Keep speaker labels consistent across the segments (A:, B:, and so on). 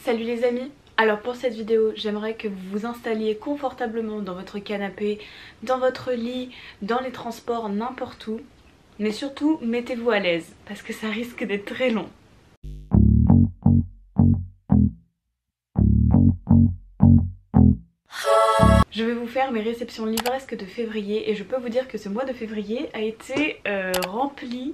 A: Salut les amis! Alors pour cette vidéo, j'aimerais que vous vous installiez confortablement dans votre canapé, dans votre lit, dans les transports, n'importe où. Mais surtout, mettez-vous à l'aise, parce que ça risque d'être très long. Je vais vous faire mes réceptions livresques de février et je peux vous dire que ce mois de février a été rempli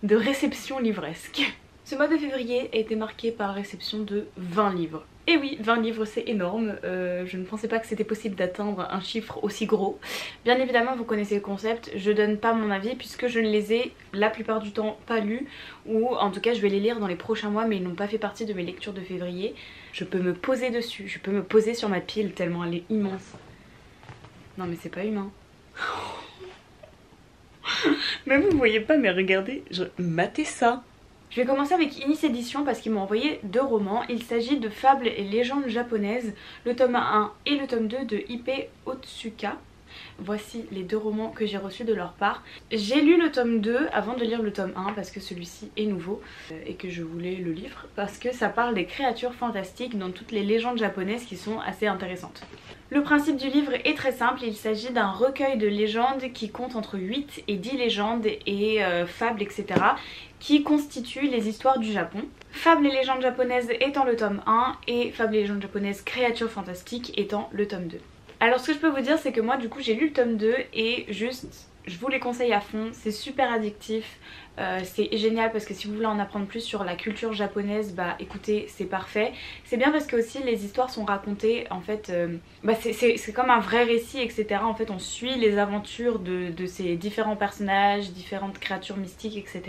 A: de réceptions livresques. Ce mois de février a été marqué par la réception de 20 livres. Et oui, 20 livres c'est énorme, je ne pensais pas que c'était possible d'atteindre un chiffre aussi gros. Bien évidemment vous connaissez le concept, je donne pas mon avis puisque je ne les ai la plupart du temps pas lus, ou en tout cas je vais les lire dans les prochains mois mais ils n'ont pas fait partie de mes lectures de février. Je peux me poser dessus, je peux me poser sur ma pile tellement elle est immense. Non mais c'est pas humain. Mais vous voyez pas, mais regardez, matez ça. Je vais commencer avec Inis Éditions parce qu'ils m'ont envoyé 2 romans. Il s'agit de Fables et légendes japonaises, le tome 1 et le tome 2 de Ippei Otsuka. Voici les 2 romans que j'ai reçus de leur part. J'ai lu le tome 2 avant de lire le tome 1 parce que celui-ci est nouveau et que je voulais le livre parce que ça parle des créatures fantastiques dans toutes les légendes japonaises qui sont assez intéressantes. Le principe du livre est très simple, il s'agit d'un recueil de légendes qui compte entre 8 et 10 légendes et fables etc. qui constituent les histoires du Japon. Fables et légendes japonaises étant le tome 1 et Fables et légendes japonaises créatures fantastiques étant le tome 2. Alors ce que je peux vous dire c'est que moi du coup j'ai lu le tome 2 et juste je vous les conseille à fond, c'est super addictif, c'est génial parce que si vous voulez en apprendre plus sur la culture japonaise, bah écoutez c'est parfait. C'est bien parce que aussi les histoires sont racontées en fait, c'est comme un vrai récit etc. En fait on suit les aventures de ces différents personnages, différentes créatures mystiques etc.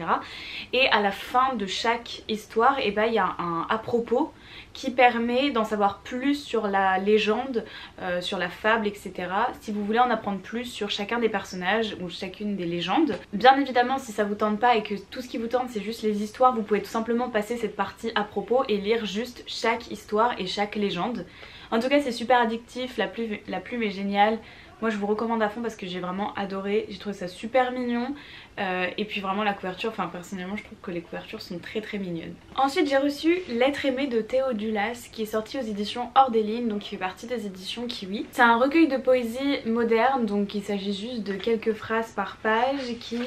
A: Et à la fin de chaque histoire, et bah il y a un à propos qui permet d'en savoir plus sur la légende, sur la fable etc. Si vous voulez en apprendre plus sur chacun des personnages ou chacune des légendes. Bien évidemment si ça vous tente pas et que tout ce qui vous tente c'est juste les histoires, vous pouvez tout simplement passer cette partie à propos et lire juste chaque histoire et chaque légende. En tout cas c'est super addictif, la plume est géniale. Moi je vous recommande à fond parce que j'ai vraiment adoré, j'ai trouvé ça super mignon et puis vraiment la couverture, enfin personnellement je trouve que les couvertures sont très très mignonnes. Ensuite j'ai reçu L'être aimé de Théo Dulas qui est sorti aux éditions Hors des lignes, donc qui fait partie des éditions Kiwi. C'est un recueil de poésie moderne, donc il s'agit juste de quelques phrases par page qui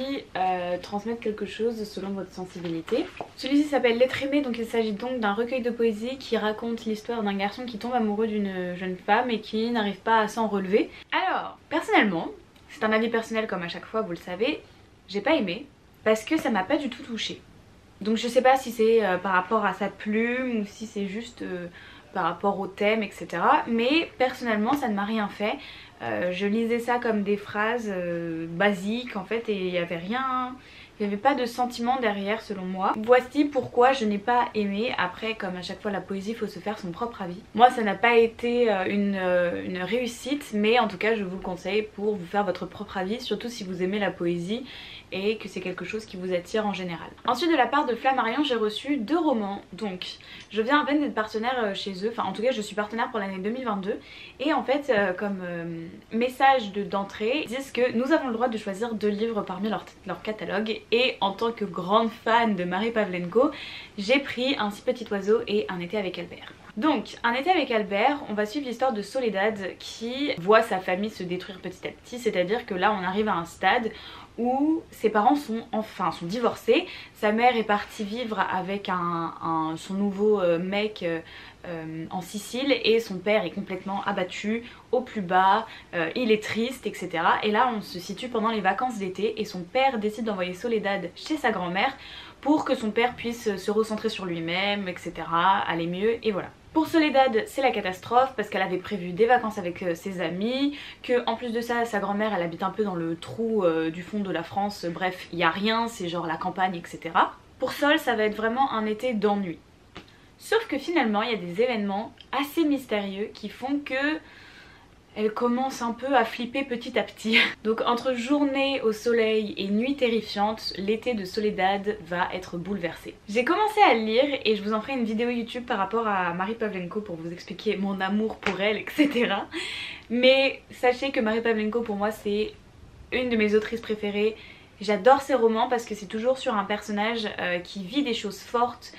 A: transmettent quelque chose selon votre sensibilité. Celui-ci s'appelle L'être aimé, donc il s'agit donc d'un recueil de poésie qui raconte l'histoire d'un garçon qui tombe amoureux d'une jeune femme et qui n'arrive pas à s'en relever. Alors personnellement, c'est un avis personnel comme à chaque fois vous le savez, j'ai pas aimé parce que ça m'a pas du tout touchée. Donc je sais pas si c'est par rapport à sa plume ou si c'est juste par rapport au thème etc. Mais personnellement ça ne m'a rien fait. Je lisais ça comme des phrases basiques en fait et il n'y avait rien... Il n'y avait pas de sentiment derrière selon moi. Voici pourquoi je n'ai pas aimé. Après comme à chaque fois la poésie il faut se faire son propre avis. Moi ça n'a pas été une réussite mais en tout cas je vous le conseille pour vous faire votre propre avis. Surtout si vous aimez la poésie et que c'est quelque chose qui vous attire en général. Ensuite de la part de Flammarion j'ai reçu 2 romans. Donc je viens à peine d'être partenaire chez eux. Enfin en tout cas je suis partenaire pour l'année 2022. Et en fait comme message d'entrée ils disent que nous avons le droit de choisir 2 livres parmi leur catalogue. Et en tant que grande fan de Marie Pavlenko, j'ai pris Un si petit oiseau et Un été avec Albert. Donc, Un été avec Albert, on va suivre l'histoire de Soledad qui voit sa famille se détruire petit à petit, c'est-à-dire que là on arrive à un stade où ses parents sont divorcés, sa mère est partie vivre avec son nouveau mec en Sicile et son père est complètement abattu au plus bas, il est triste etc. Et là on se situe pendant les vacances d'été et son père décide d'envoyer Soledad chez sa grand-mère pour que son père puisse se recentrer sur lui-même etc, aller mieux et voilà. Pour Soledad c'est la catastrophe parce qu'elle avait prévu des vacances avec ses amis, que en plus de ça sa grand-mère elle habite un peu dans le trou du fond de la France, bref il n'y a rien, c'est genre la campagne etc. Pour Sol ça va être vraiment un été d'ennui. Sauf que finalement il y a des événements assez mystérieux qui font que elle commence un peu à flipper petit à petit. Donc entre journée au soleil et nuit terrifiante, l'été de Soledad va être bouleversé. J'ai commencé à le lire et je vous en ferai une vidéo YouTube par rapport à Marie Pavlenko pour vous expliquer mon amour pour elle etc. Mais sachez que Marie Pavlenko pour moi c'est une de mes autrices préférées. J'adore ces romans parce que c'est toujours sur un personnage qui vit des choses fortes,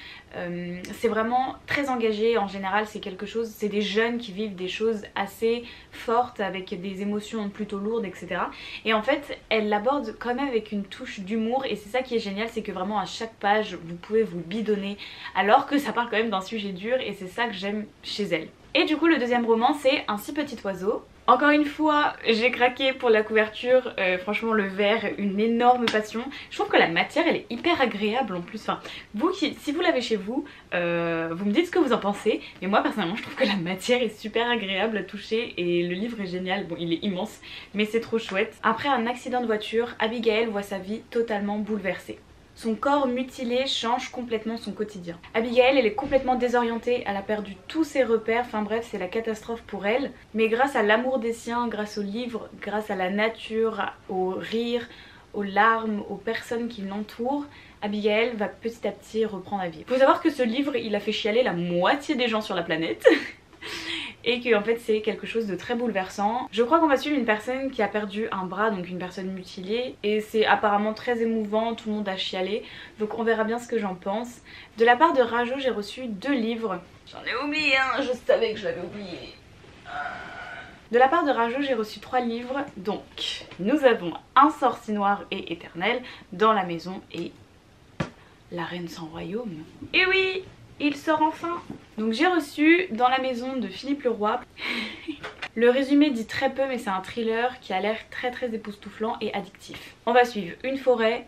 A: C'est vraiment très engagé. En général c'est quelque chose, c'est des jeunes qui vivent des choses assez fortes avec des émotions plutôt lourdes, etc. Et en fait elle l'aborde quand même avec une touche d'humour, et c'est ça qui est génial, c'est que vraiment à chaque page vous pouvez vous bidonner alors que ça parle quand même d'un sujet dur, et c'est ça que j'aime chez elle. Et du coup le deuxième roman c'est Un si petit oiseau. Encore une fois, j'ai craqué pour la couverture, franchement le vert, une énorme passion. Je trouve que la matière elle est hyper agréable en plus. Enfin, vous si vous l'avez chez vous, vous me dites ce que vous en pensez. Mais moi personnellement je trouve que la matière est super agréable à toucher et le livre est génial. Bon, il est immense mais c'est trop chouette. Après un accident de voiture, Abigail voit sa vie totalement bouleversée. Son corps mutilé change complètement son quotidien. Abigail, elle est complètement désorientée, elle a perdu tous ses repères, enfin bref, c'est la catastrophe pour elle. Mais grâce à l'amour des siens, grâce au livre, grâce à la nature, au rire, aux larmes, aux personnes qui l'entourent, Abigail va petit à petit reprendre la vie. Faut savoir que ce livre, il a fait chialer la moitié des gens sur la planète. Et que en fait c'est quelque chose de très bouleversant. Je crois qu'on va suivre une personne qui a perdu un bras, donc une personne mutilée, et c'est apparemment très émouvant, tout le monde a chialé, donc on verra bien ce que j'en pense. De la part de Rajo, j'ai reçu 2 livres. J'en ai oublié un, je savais que je l'avais oublié. De la part de Rajo, j'ai reçu 3 livres, donc nous avons Un sorcier noir et éternel, Dans la maison et La reine sans royaume. Et oui, il sort enfin. Donc j'ai reçu Dans la maison de Philippe Leroy. Le résumé dit très peu mais c'est un thriller qui a l'air très époustouflant et addictif. On va suivre une forêt,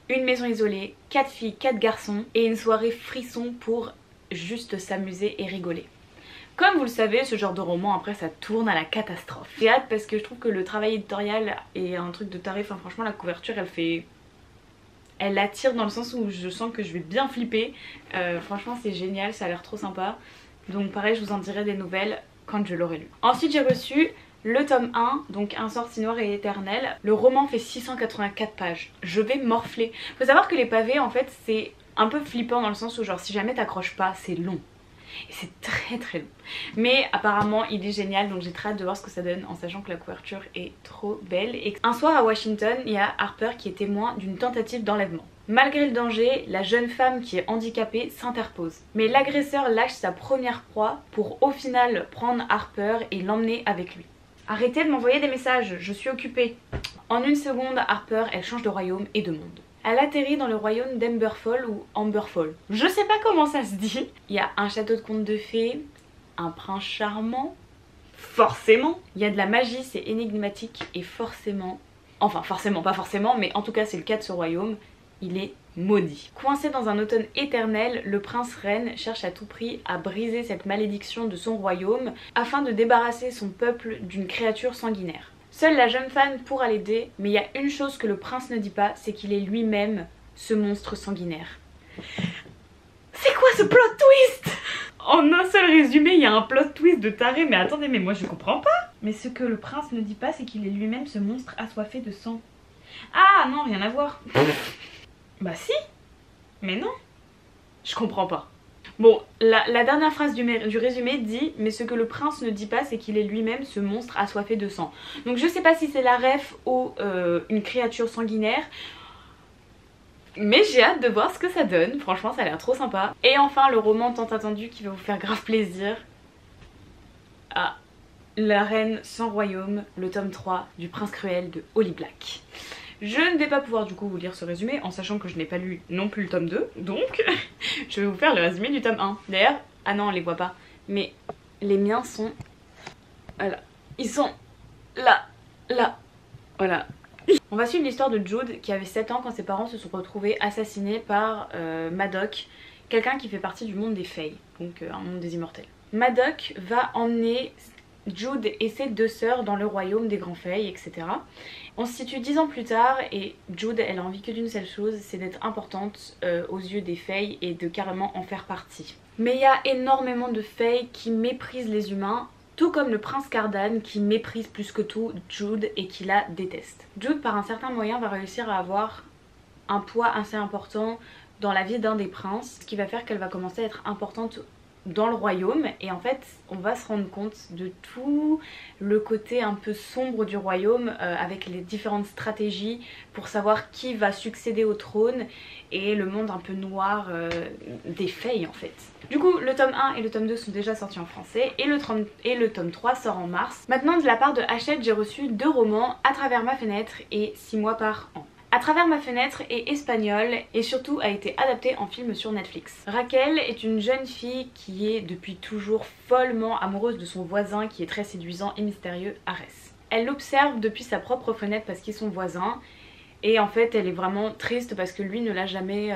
A: une maison isolée, 4 filles, 4 garçons et une soirée frisson pour juste s'amuser et rigoler. Comme vous le savez, ce genre de roman après ça tourne à la catastrophe. J'ai hâte parce que je trouve que le travail éditorial est un truc de taré. Enfin franchement la couverture elle attire dans le sens où je sens que je vais bien flipper. Franchement c'est génial, ça a l'air trop sympa. Donc pareil, je vous en dirai des nouvelles quand je l'aurai lu. Ensuite j'ai reçu le tome 1, donc Un sorcier noir et éternel. Le roman fait 684 pages. Je vais morfler. Faut savoir que les pavés en fait c'est un peu flippant dans le sens où genre si jamais t'accroches pas c'est long. Et c'est très long. Mais apparemment il est génial, donc j'ai très hâte de voir ce que ça donne en sachant que la couverture est trop belle. Et un soir à Washington, il y a Harper qui est témoin d'une tentative d'enlèvement. Malgré le danger, la jeune femme qui est handicapée s'interpose. Mais l'agresseur lâche sa première proie pour au final prendre Harper et l'emmener avec lui. Arrêtez de m'envoyer des messages, je suis occupée. En une seconde, Harper, elle change de royaume et de monde. Elle atterrit dans le royaume d'Amberfall ou Amberfall. Je sais pas comment ça se dit. Il y a un château de contes de fées, un prince charmant, forcément. Il y a de la magie, c'est énigmatique et forcément... Enfin forcément, pas forcément, mais en tout cas c'est le cas de ce royaume. Il est maudit. Coincé dans un automne éternel, le prince Ren cherche à tout prix à briser cette malédiction de son royaume afin de débarrasser son peuple d'une créature sanguinaire. Seule la jeune femme pourra l'aider, mais il y a une chose que le prince ne dit pas, c'est qu'il est lui-même ce monstre sanguinaire. C'est quoi ce plot twist? En un seul résumé, il y a un plot twist de taré, mais attendez, mais moi je comprends pas. Mais ce que le prince ne dit pas, c'est qu'il est lui-même ce monstre assoiffé de sang. Ah non, rien à voir. Bah si, mais non. Je comprends pas. Bon, la dernière phrase du résumé dit « Mais ce que le prince ne dit pas, c'est qu'il est lui-même ce monstre assoiffé de sang. » Donc je sais pas si c'est la ref ou une créature sanguinaire. Mais j'ai hâte de voir ce que ça donne. Franchement, ça a l'air trop sympa. Et enfin, le roman tant attendu qui va vous faire grave plaisir. Ah, La reine sans royaume, le tome 3 du Prince Cruel de Holly Black. Je ne vais pas pouvoir du coup vous lire ce résumé en sachant que je n'ai pas lu non plus le tome 2, donc je vais vous faire le résumé du tome 1. D'ailleurs, ah non on les voit pas, mais les miens sont... Voilà, ils sont là, voilà. On va suivre l'histoire de Jude qui avait 7 ans quand ses parents se sont retrouvés assassinés par Madoc, quelqu'un qui fait partie du monde des Fae, donc un monde des immortels. Madoc va emmener Jude et ses 2 sœurs dans le royaume des grands Fae, etc. On se situe 10 ans plus tard et Jude elle a envie que d'une seule chose, c'est d'être importante aux yeux des Fae et de carrément en faire partie. Mais il y a énormément de Fae qui méprisent les humains, tout comme le prince Cardan qui méprise plus que tout Jude et qui la déteste. Jude par un certain moyen va réussir à avoir un poids assez important dans la vie d'un des princes, ce qui va faire qu'elle va commencer à être importante dans le royaume et en fait on va se rendre compte de tout le côté un peu sombre du royaume avec les différentes stratégies pour savoir qui va succéder au trône et le monde un peu noir des Fae en fait. Du coup le tome 1 et le tome 2 sont déjà sortis en français et le tome 3 sort en mars. Maintenant de la part de Hachette j'ai reçu 2 romans, À travers ma fenêtre et 6 mois par an. À travers ma fenêtre est espagnol et surtout a été adapté en film sur Netflix. Raquel est une jeune fille qui est depuis toujours follement amoureuse de son voisin qui est très séduisant et mystérieux, Arès. Elle l'observe depuis sa propre fenêtre parce qu'ils sont voisins et en fait elle est vraiment triste parce que lui ne l'a jamais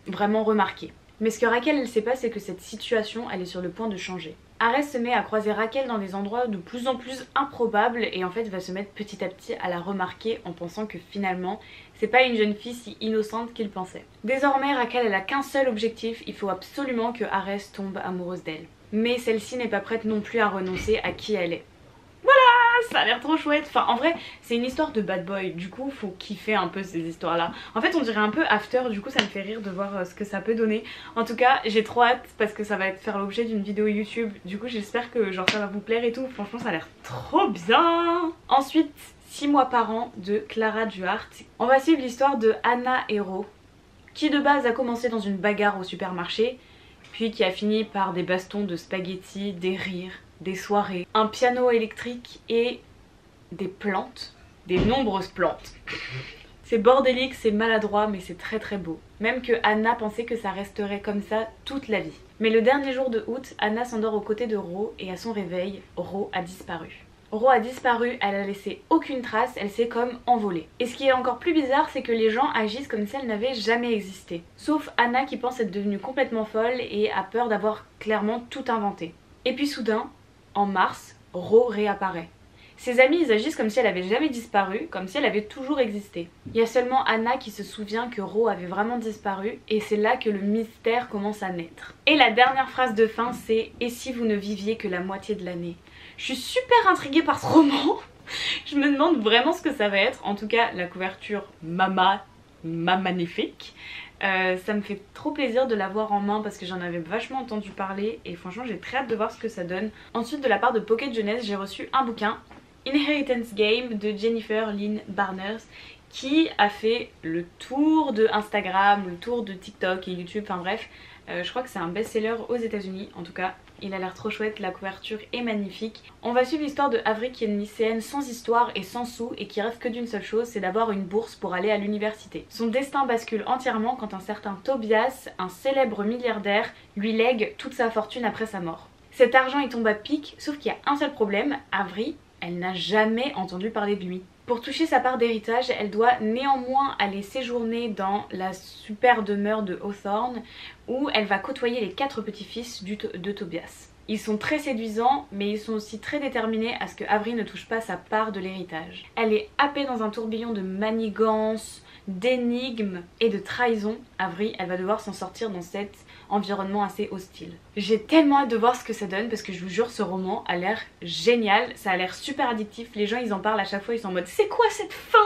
A: vraiment remarqué. Mais ce que Raquel elle sait pas c'est que cette situation elle est sur le point de changer. Arès se met à croiser Raquel dans des endroits de plus en plus improbables et en fait va se mettre petit à petit à la remarquer en pensant que finalement c'est pas une jeune fille si innocente qu'il pensait. Désormais Raquel elle a qu'un seul objectif, il faut absolument que Arès tombe amoureuse d'elle. Mais celle-ci n'est pas prête non plus à renoncer à qui elle est. Ça a l'air trop chouette. Enfin en vrai c'est une histoire de bad boy, du coup faut kiffer un peu ces histoires là. En fait on dirait un peu After, du coup ça me fait rire de voir ce que ça peut donner. En tout cas j'ai trop hâte parce que ça va faire l'objet d'une vidéo YouTube. Du coup j'espère que genre ça va vous plaire et tout. Franchement ça a l'air trop bien. Ensuite 6 mois par an de Clara Duhart. On va suivre l'histoire de Anna Hero qui de base a commencé dans une bagarre au supermarché puis qui a fini par des bastons de spaghettis, des rires, des soirées, un piano électrique et des plantes, des nombreuses plantes. C'est bordélique, c'est maladroit mais c'est très très beau. Même que Anna pensait que ça resterait comme ça toute la vie. Mais le dernier jour de août, Anna s'endort aux côtés de Ro et à son réveil, Ro a disparu. Ro a disparu, elle a laissé aucune trace, elle s'est comme envolée. Et ce qui est encore plus bizarre, c'est que les gens agissent comme si elle n'avait jamais existé. Sauf Anna qui pense être devenue complètement folle et a peur d'avoir clairement tout inventé. Et puis soudain, en mars, Ro réapparaît. Ses amis ils agissent comme si elle avait jamais disparu, comme si elle avait toujours existé. Il y a seulement Anna qui se souvient que Ro avait vraiment disparu et c'est là que le mystère commence à naître. Et la dernière phrase de fin c'est « Et si vous ne viviez que la moitié de l'année ?» Je suis super intriguée par ce roman. Je me demande vraiment ce que ça va être. En tout cas la couverture magnifique. Ça me fait trop plaisir de l'avoir en main parce que j'en avais vachement entendu parler et franchement j'ai très hâte de voir ce que ça donne. Ensuite de la part de Pocket Jeunesse j'ai reçu un bouquin, Inheritance Game de Jennifer Lynn Barnes qui a fait le tour de Instagram, le tour de TikTok et YouTube, enfin bref, je crois que c'est un best-seller aux États-Unis en tout cas. Il a l'air trop chouette, la couverture est magnifique. On va suivre l'histoire de Avery qui est une lycéenne sans histoire et sans sous et qui rêve que d'une seule chose, c'est d'avoir une bourse pour aller à l'université. Son destin bascule entièrement quand un certain Tobias, un célèbre milliardaire, lui lègue toute sa fortune après sa mort. Cet argent il tombe à pic, sauf qu'il y a un seul problème, Avery, elle n'a jamais entendu parler de lui. Pour toucher sa part d'héritage, elle doit néanmoins aller séjourner dans la super demeure de Hawthorne où elle va côtoyer les 4 petits-fils de Tobias. Ils sont très séduisants mais ils sont aussi très déterminés à ce que Avery ne touche pas sa part de l'héritage. Elle est happée dans un tourbillon de manigances, d'énigmes et de trahison. Avery, elle va devoir s'en sortir dans cet environnement assez hostile. J'ai tellement hâte de voir ce que ça donne parce que je vous jure ce roman a l'air génial, ça a l'air super addictif, les gens ils en parlent à chaque fois, ils sont en mode c'est quoi cette fin?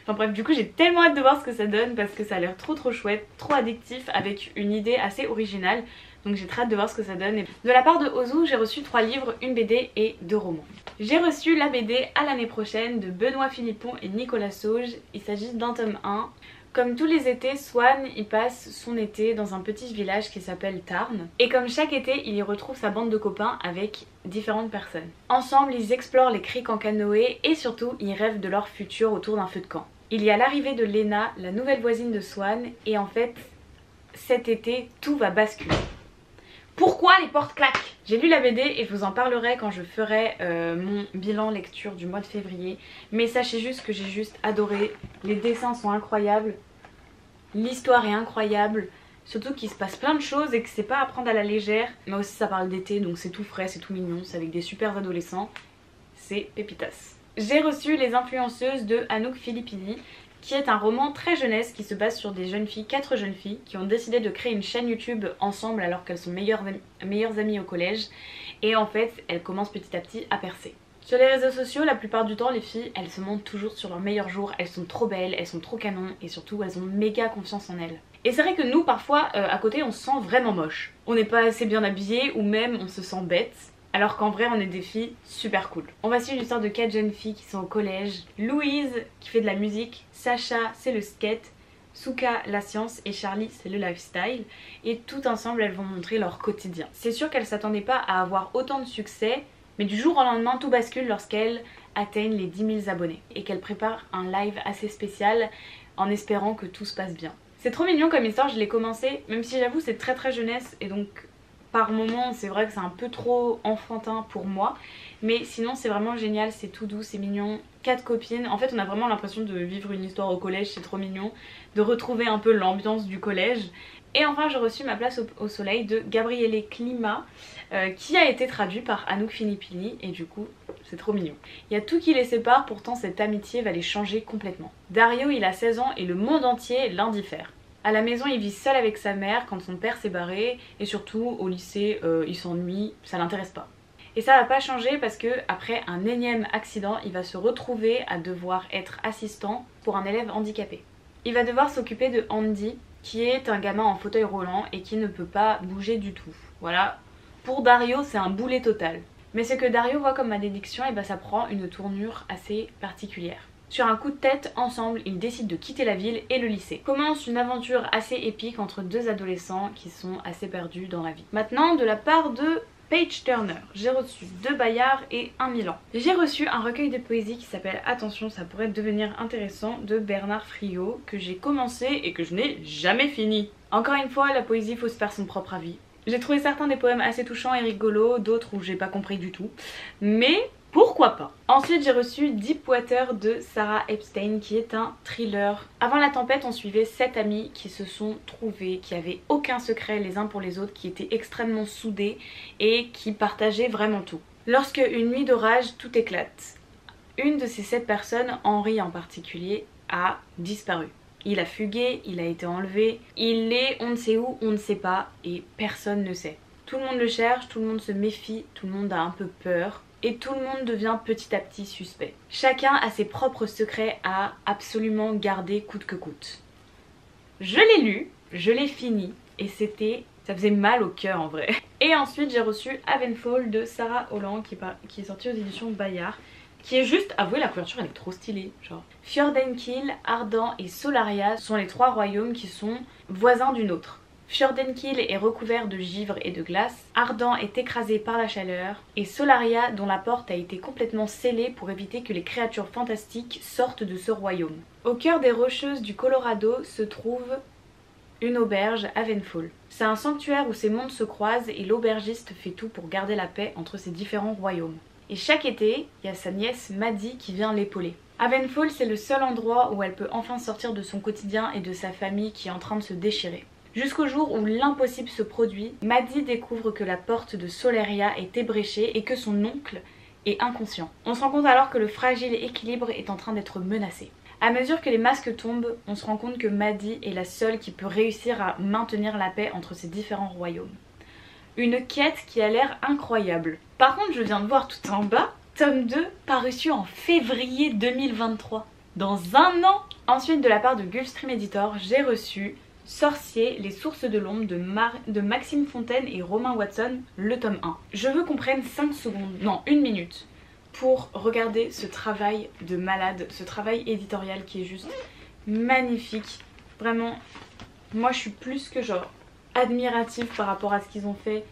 A: Enfin bref, du coup j'ai tellement hâte de voir ce que ça donne parce que ça a l'air trop chouette, trop addictif avec une idée assez originale. Donc j'ai très hâte de voir ce que ça donne. Et de la part de Ozu, j'ai reçu 3 livres, une BD et 2 romans. J'ai reçu la BD À l'année prochaine de Benoît Philippon et Nicolas Sauge. Il s'agit d'un tome 1. Comme tous les étés, Swan il passe son été dans un petit village qui s'appelle Tarn. Et comme chaque été, il y retrouve sa bande de copains avec différentes personnes. Ensemble, ils explorent les criques en canoë et surtout, ils rêvent de leur futur autour d'un feu de camp. Il y a l'arrivée de Lena, la nouvelle voisine de Swan, et en fait, cet été, tout va basculer. Pourquoi les portes claquent? J'ai lu la BD et je vous en parlerai quand je ferai mon bilan lecture du mois de février. Mais sachez juste que j'ai juste adoré. Les dessins sont incroyables. L'histoire est incroyable. Surtout qu'il se passe plein de choses et que c'est pas à prendre à la légère. Mais aussi ça parle d'été donc c'est tout frais, c'est tout mignon. C'est avec des super adolescents. C'est pépitas. J'ai reçu Les Influenceuses de Anouk Filippini, qui est un roman très jeunesse qui se base sur des jeunes filles, 4 jeunes filles qui ont décidé de créer une chaîne YouTube ensemble alors qu'elles sont meilleures amies au collège et en fait elles commencent petit à petit à percer. Sur les réseaux sociaux, la plupart du temps les filles elles se montrent toujours sur leur meilleur jour, elles sont trop belles, elles sont trop canon et surtout elles ont méga confiance en elles. Et c'est vrai que nous parfois à côté on se sent vraiment moche. On n'est pas assez bien habillé ou même on se sent bête. Alors qu'en vrai on est des filles super cool. On va suivre l'histoire de 4 jeunes filles qui sont au collège. Louise qui fait de la musique, Sacha c'est le skate, Souka la science et Charlie c'est le lifestyle. Et tout ensemble elles vont montrer leur quotidien. C'est sûr qu'elles s'attendaient pas à avoir autant de succès, mais du jour au lendemain tout bascule lorsqu'elles atteignent les 10 000 abonnés. Et qu'elles préparent un live assez spécial en espérant que tout se passe bien. C'est trop mignon comme histoire, je l'ai commencé, même si j'avoue c'est très jeunesse et donc par moments c'est vrai que c'est un peu trop enfantin pour moi, mais sinon c'est vraiment génial, c'est tout doux, c'est mignon. 4 copines, en fait on a vraiment l'impression de vivre une histoire au collège, c'est trop mignon, de retrouver un peu l'ambiance du collège. Et enfin j'ai reçu ma place au soleil de Gabriele Clima qui a été traduit par Anouk Philippini et du coup c'est trop mignon. Il y a tout qui les sépare, pourtant cette amitié va les changer complètement. Dario il a 16 ans et le monde entier l'indiffère. À la maison il vit seul avec sa mère quand son père s'est barré et surtout au lycée il s'ennuie, ça l'intéresse pas. Et ça va pas changer parce que après un énième accident il va se retrouver à devoir être assistant pour un élève handicapé. Il va devoir s'occuper de Andy qui est un gamin en fauteuil roulant et qui ne peut pas bouger du tout. Voilà, pour Dario c'est un boulet total. Mais ce que Dario voit comme malédiction, et ça prend une tournure assez particulière. Sur un coup de tête, ensemble, ils décident de quitter la ville et le lycée. Commence une aventure assez épique entre deux adolescents qui sont assez perdus dans la vie. Maintenant, de la part de Page Turner, j'ai reçu 2 Bayard et 1 Milan. J'ai reçu un recueil de poésie qui s'appelle Attention, ça pourrait devenir intéressant de Bernard Friot que j'ai commencé et que je n'ai jamais fini. Encore une fois, la poésie, il faut se faire son propre avis. J'ai trouvé certains des poèmes assez touchants et rigolos, d'autres où j'ai pas compris du tout. Mais pourquoi pas. Ensuite j'ai reçu Deepwater de Sarah Epstein qui est un thriller. Avant la tempête on suivait 7 amis qui se sont trouvés, qui avaient aucun secret les uns pour les autres, qui étaient extrêmement soudés et qui partageaient vraiment tout. Lorsque une nuit d'orage tout éclate, une de ces 7 personnes, Henri en particulier, a disparu. Il a fugué, il a été enlevé, il est on ne sait où, on ne sait pas et personne ne sait. Tout le monde le cherche, tout le monde se méfie, tout le monde a un peu peur et tout le monde devient petit à petit suspect. Chacun a ses propres secrets à absolument garder coûte que coûte. Je l'ai lu, je l'ai fini et ça faisait mal au cœur en vrai. Et ensuite j'ai reçu Havenfall de Sarah Holland qui est sorti aux éditions Bayard. Qui est juste, avouez la couverture elle est trop stylée, genre. Fjordenkiel, Ardan et Solaria sont les 3 royaumes qui sont voisins du nôtre. Fjordenkiel est recouvert de givre et de glace, Ardan est écrasé par la chaleur, et Solaria dont la porte a été complètement scellée pour éviter que les créatures fantastiques sortent de ce royaume. Au cœur des rocheuses du Colorado se trouve une auberge, Havenfall. C'est un sanctuaire où ces mondes se croisent et l'aubergiste fait tout pour garder la paix entre ces différents royaumes. Et chaque été, il y a sa nièce Maddie qui vient l'épauler. Havenfall, c'est le seul endroit où elle peut enfin sortir de son quotidien et de sa famille qui est en train de se déchirer. Jusqu'au jour où l'impossible se produit, Maddie découvre que la porte de Solaria est ébréchée et que son oncle est inconscient. On se rend compte alors que le fragile équilibre est en train d'être menacé. À mesure que les masques tombent, on se rend compte que Maddie est la seule qui peut réussir à maintenir la paix entre ces différents royaumes. Une quête qui a l'air incroyable. Par contre, je viens de voir tout en bas, tome 2 paru en février 2023. Dans un an. Ensuite, de la part de Gulfstream Editor, j'ai reçu Sorcier, les sources de l'ombre de Maxime Fontaine et Romain Watson, le tome 1. Je veux qu'on prenne 5 secondes, non 1 minute, pour regarder ce travail de malade, ce travail éditorial qui est juste magnifique. Vraiment, moi je suis plus que genre admirative par rapport à ce qu'ils ont fait.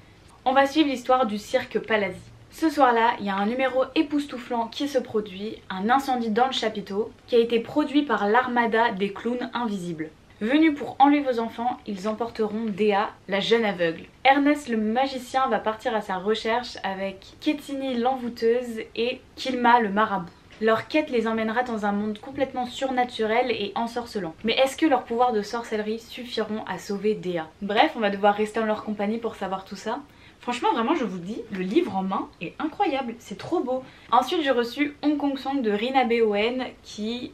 A: On va suivre l'histoire du cirque Palazzi. Ce soir-là, il y a un numéro époustouflant qui se produit, un incendie dans le chapiteau, qui a été produit par l'armada des clowns invisibles. Venus pour enlever vos enfants, ils emporteront Dea, la jeune aveugle. Ernest le magicien va partir à sa recherche avec Kétini l'envoûteuse et Kilma le marabout. Leur quête les emmènera dans un monde complètement surnaturel et ensorcelant. Mais est-ce que leurs pouvoirs de sorcellerie suffiront à sauver Dea? Bref, on va devoir rester en leur compagnie pour savoir tout ça. Franchement, vraiment, je vous dis, le livre en main est incroyable, c'est trop beau. Ensuite, j'ai reçu Hong Kong Song de Rina Boen qui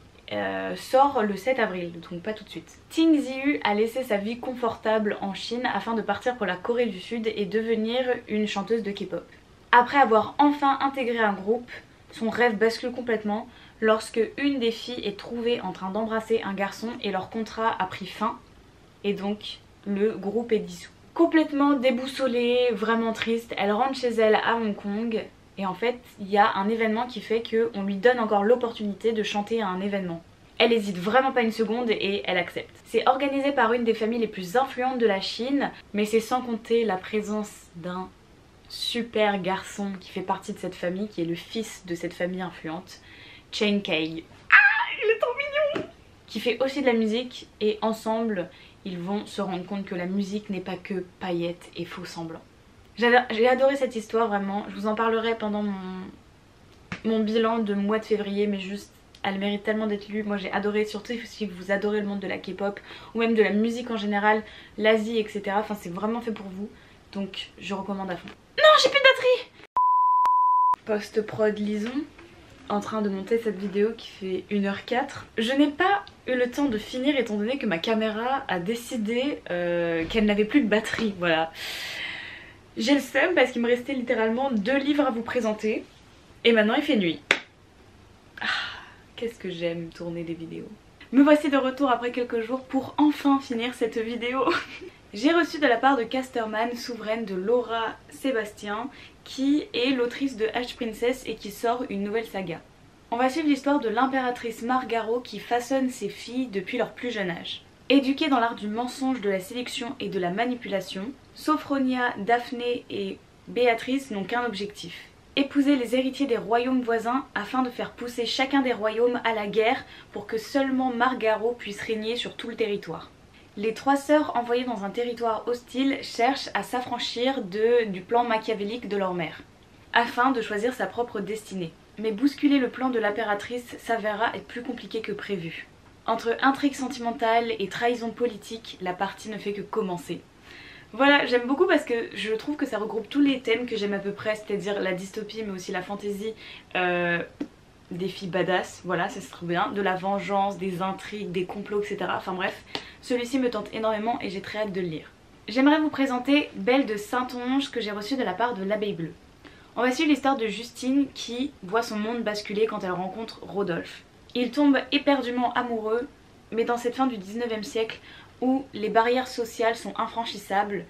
A: sort le 7 avril, donc pas tout de suite. Ting Ziyu a laissé sa vie confortable en Chine afin de partir pour la Corée du Sud et devenir une chanteuse de K-pop. Après avoir enfin intégré un groupe, son rêve bascule complètement lorsque une des filles est trouvée en train d'embrasser un garçon et leur contrat a pris fin et donc le groupe est dissous. Complètement déboussolée, vraiment triste, elle rentre chez elle à Hong Kong et en fait il y a un événement qui fait qu'on lui donne encore l'opportunité de chanter à un événement. Elle hésite vraiment pas une seconde et elle accepte. C'est organisé par une des familles les plus influentes de la Chine, mais c'est sans compter la présence d'un super garçon qui fait partie de cette famille, qui est le fils de cette famille influente, Chen Kai. Ah, il est trop mignon! Qui fait aussi de la musique et ensemble ils vont se rendre compte que la musique n'est pas que paillettes et faux semblants. J'ai adoré cette histoire vraiment, je vous en parlerai pendant mon bilan de mois de février, mais juste elle mérite tellement d'être lue. Moi j'ai adoré, surtout si vous adorez le monde de la K-pop ou même de la musique en général, l'Asie etc. Enfin c'est vraiment fait pour vous, donc je recommande à fond. Non, j'ai plus de batterie! Post-prod Lison, en train de monter cette vidéo qui fait 1h04. Je n'ai pas eu le temps de finir étant donné que ma caméra a décidé qu'elle n'avait plus de batterie, voilà. J'ai le seum parce qu'il me restait littéralement 2 livres à vous présenter et maintenant il fait nuit. Ah, qu'est-ce que j'aime tourner des vidéos. Me voici de retour après quelques jours pour enfin finir cette vidéo. J'ai reçu de la part de Casterman, souveraine de Laura Sébastien, qui est l'autrice de H-Princess et qui sort une nouvelle saga. On va suivre l'histoire de l'impératrice Margaro qui façonne ses filles depuis leur plus jeune âge. Éduquées dans l'art du mensonge, de la séduction et de la manipulation, Sophronia, Daphné et Béatrice n'ont qu'un objectif: épouser les héritiers des royaumes voisins afin de faire pousser chacun des royaumes à la guerre pour que seulement Margaro puisse régner sur tout le territoire. Les 3 sœurs envoyées dans un territoire hostile cherchent à s'affranchir du plan machiavélique de leur mère, afin de choisir sa propre destinée. Mais bousculer le plan de l'impératrice s'avérera être plus compliqué que prévu. Entre intrigue sentimentale et trahison politique, la partie ne fait que commencer. Voilà, j'aime beaucoup parce que je trouve que ça regroupe tous les thèmes que j'aime à peu près, c'est-à-dire la dystopie mais aussi la fantaisie, des filles badass, voilà, ça se trouve bien, de la vengeance, des intrigues, des complots, etc. Enfin bref, celui-ci me tente énormément et j'ai très hâte de le lire. J'aimerais vous présenter Belle de Saintonge que j'ai reçue de la part de l'Abeille Bleue. On va suivre l'histoire de Justine qui voit son monde basculer quand elle rencontre Rodolphe. Ils tombent éperdument amoureux, mais dans cette fin du 19e siècle où les barrières sociales sont infranchissables,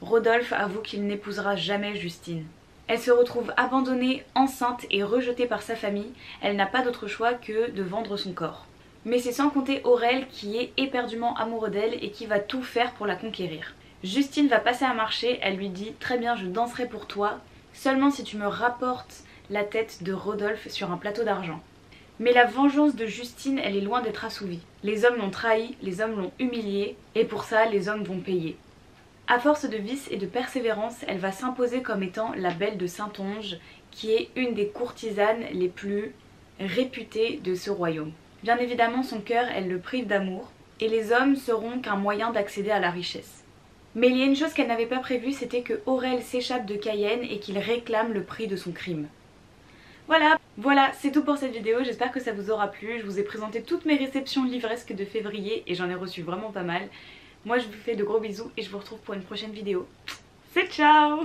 A: Rodolphe avoue qu'il n'épousera jamais Justine. Elle se retrouve abandonnée, enceinte et rejetée par sa famille. Elle n'a pas d'autre choix que de vendre son corps. Mais c'est sans compter Aurel qui est éperdument amoureux d'elle et qui va tout faire pour la conquérir. Justine va passer un marché, elle lui dit « Très bien, je danserai pour toi, seulement si tu me rapportes la tête de Rodolphe sur un plateau d'argent. » Mais la vengeance de Justine, elle est loin d'être assouvie. Les hommes l'ont trahie, les hommes l'ont humiliée, et pour ça, les hommes vont payer. À force de vice et de persévérance, elle va s'imposer comme étant la Belle de Saintonge, qui est une des courtisanes les plus réputées de ce royaume. Bien évidemment, son cœur, elle le prive d'amour, et les hommes seront qu'un moyen d'accéder à la richesse. Mais il y a une chose qu'elle n'avait pas prévue, c'était que Aurel s'échappe de Cayenne et qu'il réclame le prix de son crime. Voilà, c'est tout pour cette vidéo, j'espère que ça vous aura plu. Je vous ai présenté toutes mes réceptions livresques de février et j'en ai reçu vraiment pas mal. Moi je vous fais de gros bisous et je vous retrouve pour une prochaine vidéo. C'est ciao!